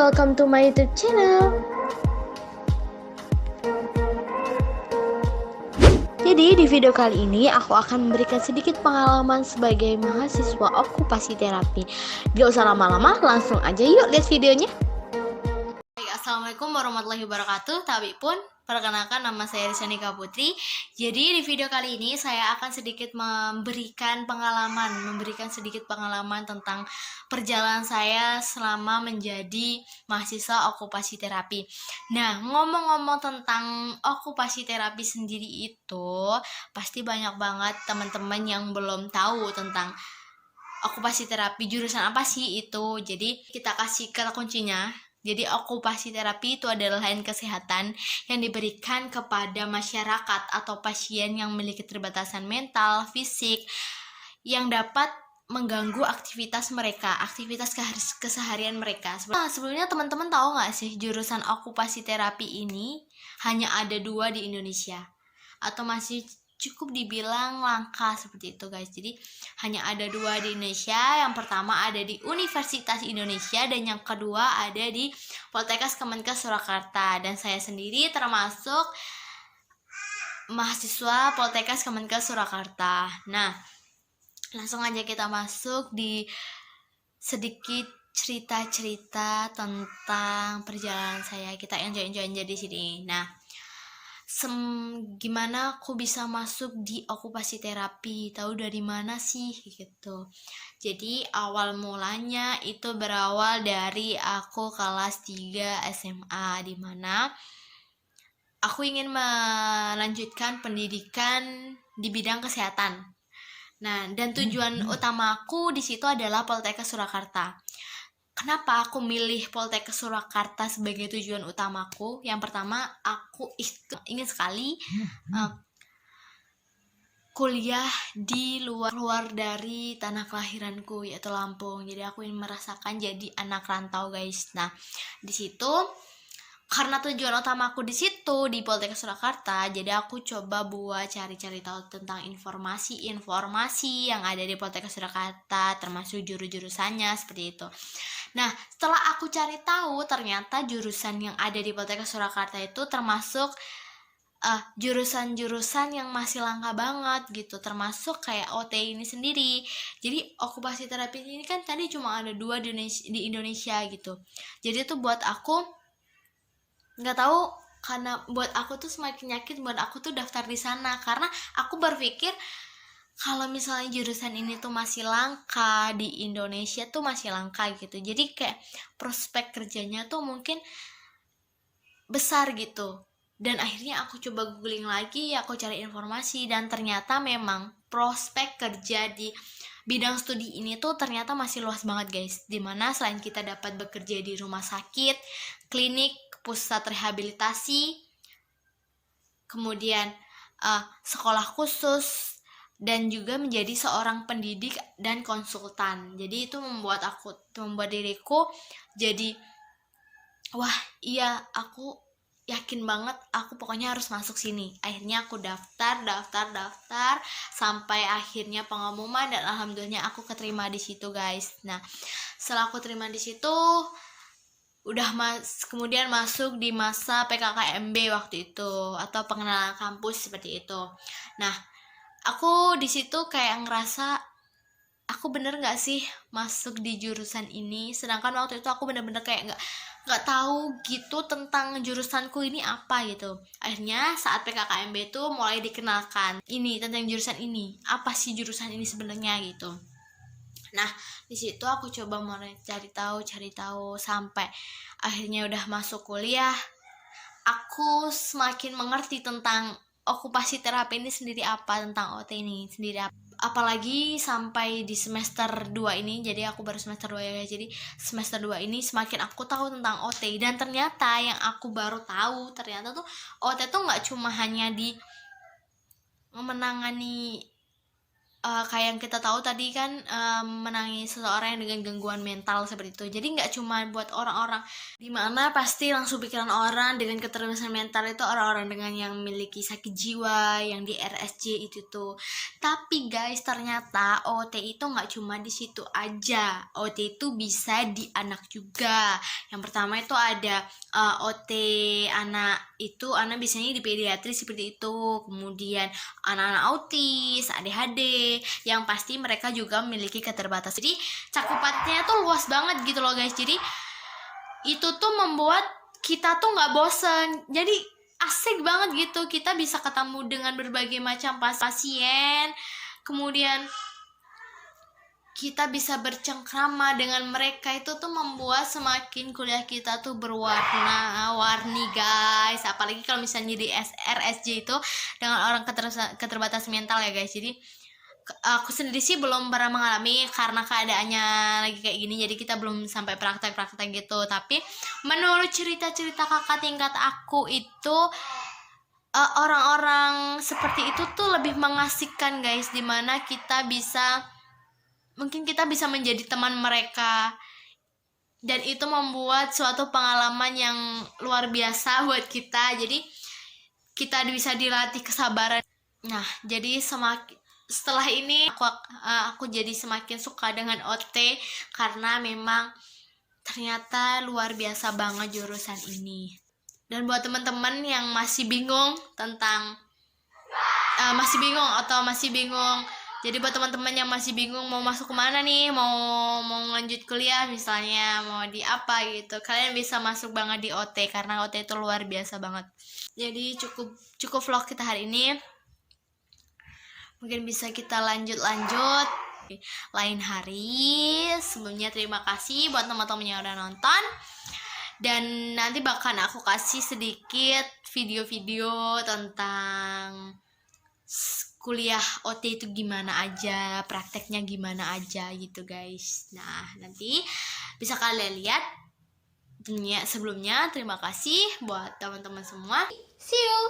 welcome to my YouTube channel. Jadi di video kali ini aku akan memberikan sedikit pengalaman sebagai mahasiswa okupasi terapi. Gak usah lama-lama, langsung aja yuk lihat videonya. Assalamualaikum warahmatullahi wabarakatuh. Tapi pun perkenalkan, nama saya Risanika Putri. Jadi di video kali ini saya akan sedikit memberikan sedikit pengalaman tentang perjalanan saya selama menjadi mahasiswa okupasi terapi. Nah, ngomong-ngomong tentang okupasi terapi sendiri itu, pasti banyak banget teman-teman yang belum tahu tentang okupasi terapi, jurusan apa sih itu. Jadi kita kasih kata kuncinya. Jadi okupasi terapi itu adalah layanan kesehatan yang diberikan kepada masyarakat atau pasien yang memiliki keterbatasan mental, fisik, yang dapat mengganggu aktivitas mereka, aktivitas keseharian mereka. Sebelumnya teman-teman tahu nggak sih, jurusan okupasi terapi ini hanya ada 2 di Indonesia, atau masih cukup dibilang langka seperti itu guys. Jadi hanya ada 2 di Indonesia. Yang pertama ada di Universitas Indonesia, dan yang kedua ada di Poltekkes Kemenkes Surakarta. Dan saya sendiri termasuk mahasiswa Poltekkes Kemenkes Surakarta. Nah, langsung aja kita masuk di sedikit cerita-cerita tentang perjalanan saya. Kita enjoy aja di sini. Nah, gimana aku bisa masuk di okupasi terapi, tahu dari mana sih gitu. Jadi awal mulanya itu berawal dari aku kelas 3 SMA, dimana aku ingin melanjutkan pendidikan di bidang kesehatan. Nah, dan tujuan utamaku di situ adalah Poltekkes Surakarta. Kenapa aku milih Poltekkes Surakarta sebagai tujuan utamaku? Yang pertama, aku ingin sekali kuliah di luar dari tanah kelahiranku, yaitu Lampung. Jadi aku ingin merasakan jadi anak rantau, guys. Nah, di situ karena tujuan utamaku di situ di Poltekkes Surakarta, jadi aku coba buat cari-cari tahu tentang informasi yang ada di Poltekkes Surakarta, termasuk juru-jurusannya seperti itu. Nah, setelah aku cari tahu, ternyata jurusan yang ada di Poltekkes Surakarta itu termasuk jurusan-jurusan yang masih langka banget gitu, termasuk kayak OT ini sendiri. Jadi okupasi terapi ini kan tadi cuma ada 2 di Indonesia gitu. Jadi itu buat aku nggak tahu, karena buat aku tuh semakin yakin buat aku tuh daftar di sana, karena aku berpikir kalau misalnya jurusan ini tuh masih langka di Indonesia tuh masih langka gitu, jadi kayak prospek kerjanya tuh mungkin besar gitu. Dan akhirnya aku coba googling lagi, aku cari informasi, dan ternyata memang prospek kerja di bidang studi ini tuh ternyata masih luas banget guys, dimana selain kita dapat bekerja di rumah sakit, klinik, pusat rehabilitasi, kemudian sekolah khusus, dan juga menjadi seorang pendidik dan konsultan. Jadi itu membuat diriku jadi wah iya, aku yakin banget aku pokoknya harus masuk sini. Akhirnya aku daftar sampai akhirnya pengumuman, dan alhamdulillah aku keterima di situ guys. Nah, setelah aku terima di situ, kemudian masuk di masa PKKMB waktu itu, atau pengenalan kampus seperti itu. Nah, aku di situ kayak ngerasa aku bener nggak sih masuk di jurusan ini, sedangkan waktu itu aku bener-bener kayak nggak tahu gitu tentang jurusanku ini apa gitu. Akhirnya saat PKKMB itu mulai dikenalkan ini tentang jurusan ini, apa sih jurusan ini sebenarnya gitu. Nah, di situ aku coba mulai cari tahu sampai akhirnya udah masuk kuliah. Aku semakin mengerti tentang okupasi terapi ini sendiri apa, tentang OT ini sendiri apa. Apalagi sampai di semester 2 ini, jadi aku baru semester 2 ya, jadi semester 2 ini semakin aku tahu tentang OT. Dan ternyata yang aku baru tahu, ternyata tuh OT tuh nggak cuma hanya di menangani kayak yang kita tahu tadi kan, menangani seseorang yang dengan gangguan mental seperti itu. Jadi nggak cuma buat orang-orang, dimana pasti langsung pikiran orang dengan keterbatasan mental itu orang-orang dengan yang memiliki sakit jiwa, yang di RSJ itu tuh. Tapi guys, ternyata OT itu nggak cuma di situ aja. OT itu bisa di anak juga. Yang pertama itu ada OT anak, itu anak biasanya di pediatri seperti itu. Kemudian anak-anak autis, ADHD, yang pasti mereka juga memiliki keterbatasan. Jadi cakupannya tuh luas banget gitu loh guys. Jadi itu tuh membuat kita tuh nggak bosen. Jadi asik banget gitu. Kita bisa ketemu dengan berbagai macam pasien. Kemudian kita bisa bercengkrama dengan mereka, itu tuh membuat semakin kuliah kita tuh berwarna-warni guys. Apalagi kalau misalnya di RSJ itu dengan orang keterbatasan mental ya guys. Jadi aku sendiri sih belum pernah mengalami karena keadaannya lagi kayak gini, jadi kita belum sampai praktek-praktek gitu. Tapi menurut cerita-cerita kakak tingkat aku itu, orang-orang seperti itu tuh lebih mengasihkan guys, dimana mungkin kita bisa menjadi teman mereka, dan itu membuat suatu pengalaman yang luar biasa buat kita. Jadi kita bisa dilatih kesabaran. Nah, jadi setelah ini aku jadi semakin suka dengan OT, karena memang ternyata luar biasa banget jurusan ini. Dan buat teman-teman yang masih bingung jadi buat teman-teman yang masih bingung mau masuk kemana nih, mau lanjut kuliah misalnya, mau di apa gitu, kalian bisa masuk banget di OT, karena OT itu luar biasa banget. Jadi cukup vlog kita hari ini. Mungkin bisa kita lanjut lain hari. Sebelumnya terima kasih buat teman-teman yang udah nonton, dan nanti bakal aku kasih sedikit video-video tentang kuliah OT itu gimana aja, prakteknya gimana aja gitu guys. Nah, nanti bisa kalian lihat. Sebelumnya terima kasih buat teman-teman semua. See you.